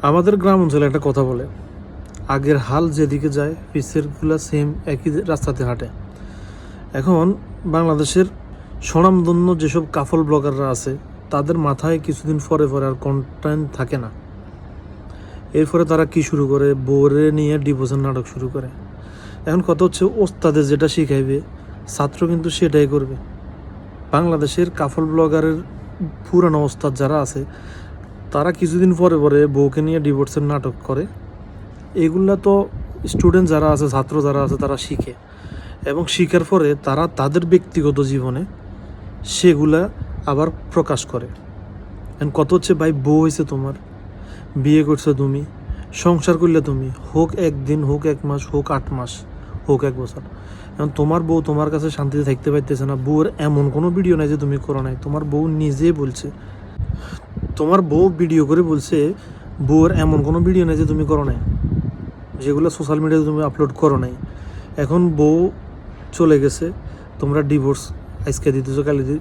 আমাদের গ্রাম অঞ্চলে একটা কথা বলে, আগের হাল যেদিকে যায় পিছেরগুলা সেম একই রাস্তাতে হাঁটে। এখন বাংলাদেশের স্বনামধন্য যেসব কাফল ব্লগাররা আছে তাদের মাথায় কিছুদিন পরে আর কন্টেন্ট থাকে না। এরপরে তারা কি শুরু করে, বোরে নিয়ে ডিভোর্সের নাটক শুরু করে। এখন কথা হচ্ছে, ওস্তাদে যেটা শিখাইবে ছাত্র কিন্তু সেটাই করবে। বাংলাদেশের কাফল ব্লগারের পুরানো ওস্তাদ যারা আছে তারা কিছুদিন পরে বউকে নিয়ে ডিভোর্সের নাটক করে। এগুলা তো স্টুডেন্ট যারা আছে, ছাত্র যারা আছে তারা শিখে, এবং শিখার পরে তারা তাদের ব্যক্তিগত জীবনে সেগুলা আবার প্রকাশ করে। কত হচ্ছে, ভাই বউ হয়েছে তোমার, বিয়ে করছো তুমি, সংসার করলে তুমি, হোক একদিন, হোক 1 মাস, হোক 8 মাস, হোক 1 বছর, এখন তোমার বউ তোমার কাছে শান্তিতে থাকতে পারতেছে না। বউয়ের এমন কোনো ভিডিও নাই যে তুমি করো নাই। তোমার বউ নিজে বলছে, তোমার বউ ভিডিও করে বলছে বউয়ের এমন কোনো ভিডিও নাই যে তুমি করো নাই, যেগুলো সোশ্যাল মিডিয়াতে তুমি আপলোড করো নাই। এখন বউ চলে গেছে, তোমরা ডিভোর্স আজকে দিতেছো,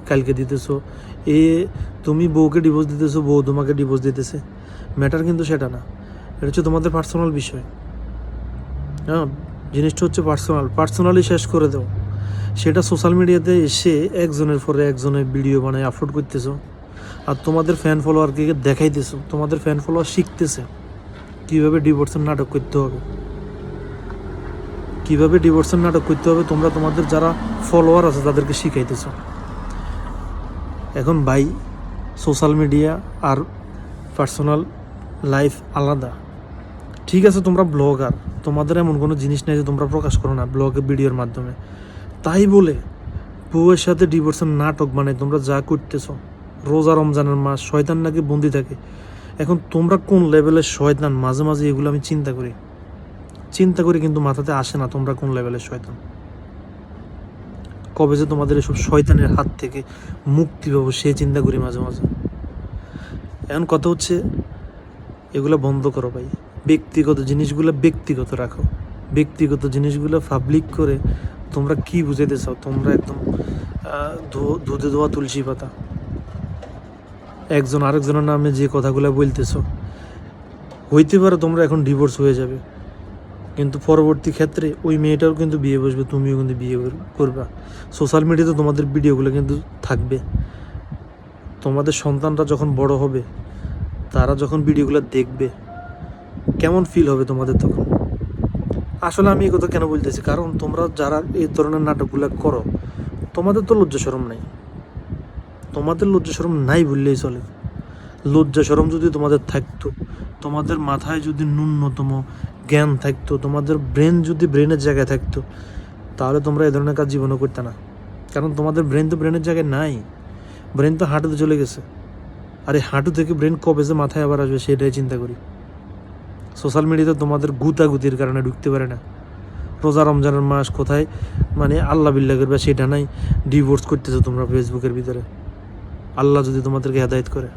কালকে দিতেছো, তুমি বউকে ডিভোর্স দিতেছো, বউ তোমাকে ডিভোর্স দিতেছে। ম্যাটার কিন্তু সেটা না, এটা হচ্ছে তোমাদের পার্সোনাল বিষয়। হ্যাঁ, জিনিসটা হচ্ছে পার্সোনালি শেষ করে দাও। সেটা সোশ্যাল মিডিয়াতে এসে একজনের পরে একজনের ভিডিও বানায় আপলোড করতেছো, আর তোমাদের ফ্যান ফলোয়ারকে দেখাইতেছো। তোমাদের ফ্যান ফলোয়ার শিখতেছে কীভাবে ডিভোর্সের নাটক করতে হবে, কীভাবে ডিভোর্সের নাটক করতে হবে। তোমরা তোমাদের যারা ফলোয়ার আছে তাদেরকে শিখাইতেছো। এখন ভাই, সোশ্যাল মিডিয়া আর পার্সোনাল লাইফ আলাদা। ঠিক আছে, তোমরা ব্লগার, তোমাদের এমন কোনো জিনিস নেই যে তোমরা প্রকাশ করো না ব্লগে ভিডিওর মাধ্যমে। তাই বলে বউয়ের সাথে ডিভোর্সের নাটক মানে তোমরা যা করতেছো। রোজা রমজানের মাস, শয়তান নাকি বন্দি থাকে। এখন তোমরা কোন লেভেলের শয়তান, মাঝে মাঝে এগুলো আমি চিন্তা করি, কিন্তু মাথাতে আসে না তোমরা কোন লেভেলের শয়তান। কবে যে তোমাদের এসব শয়তানের হাত থেকে মুক্তি পাবো সে চিন্তা করি মাঝে মাঝে। এখন কথা হচ্ছে, এগুলো বন্ধ করো ভাই। ব্যক্তিগত জিনিসগুলো ব্যক্তিগত রাখো, ব্যক্তিগত জিনিসগুলো পাবলিক করে তোমরা কি বুঝাইতে চাও? তোমরা একদম দুধে ধোয়া তুলসী পাতা। একজন আরেকজনের নামে যে কথাগুলো বলতেছো, হইতে পারে তোমরা এখন ডিভোর্স হয়ে যাবে, কিন্তু পরবর্তী ক্ষেত্রে ওই মেয়েটাও কিন্তু বিয়ে বসবে, তুমিও কিন্তু বিয়ে করবা। সোশ্যাল মিডিয়াতে তোমাদের ভিডিওগুলো কিন্তু থাকবে। তোমাদের সন্তানরা যখন বড় হবে, তারা যখন ভিডিওগুলো দেখবে, কেমন ফিল হবে তোমাদের তখন? আসলে আমি এই কথা কেন বলতেছি, কারণ তোমরা যারা এই ধরনের নাটকগুলো করো, তোমাদের তো লজ্জা শরম নাই। তোমাদের লজ্জা শরম নাই বললেই চলে। লজ্জা শরম যদি তোমাদের থাকতো, তোমাদের মাথায় যদি ন্যূনতম জ্ঞান থাকতো, তোমাদের ব্রেন যদি ব্রেনের জায়গায় থাকতো, তাহলে তোমরা এই ধরনের কাজ জীবনও করতে না। কারণ তোমাদের ব্রেন তো ব্রেনের জায়গায় নাই, ব্রেন তো হাঁটুতে চলে গেছে। আর এই হাঁটু থেকে ব্রেন কবে যে মাথায় আবার আসবে সেটাই চিন্তা করি। সোশ্যাল মিডিয়াতে তোমাদের গুতাগুতির কারণে ঢুকতে পারে না। রোজা রমজানের মাস কোথায় মানে আল্লাহ বিল্লাহ করবে সেটা নাই, ডিভোর্স করতেছো তোমরা ফেসবুকের ভিতরে। আল্লাহ যদি তোমাদেরকে হেদায়েত করে।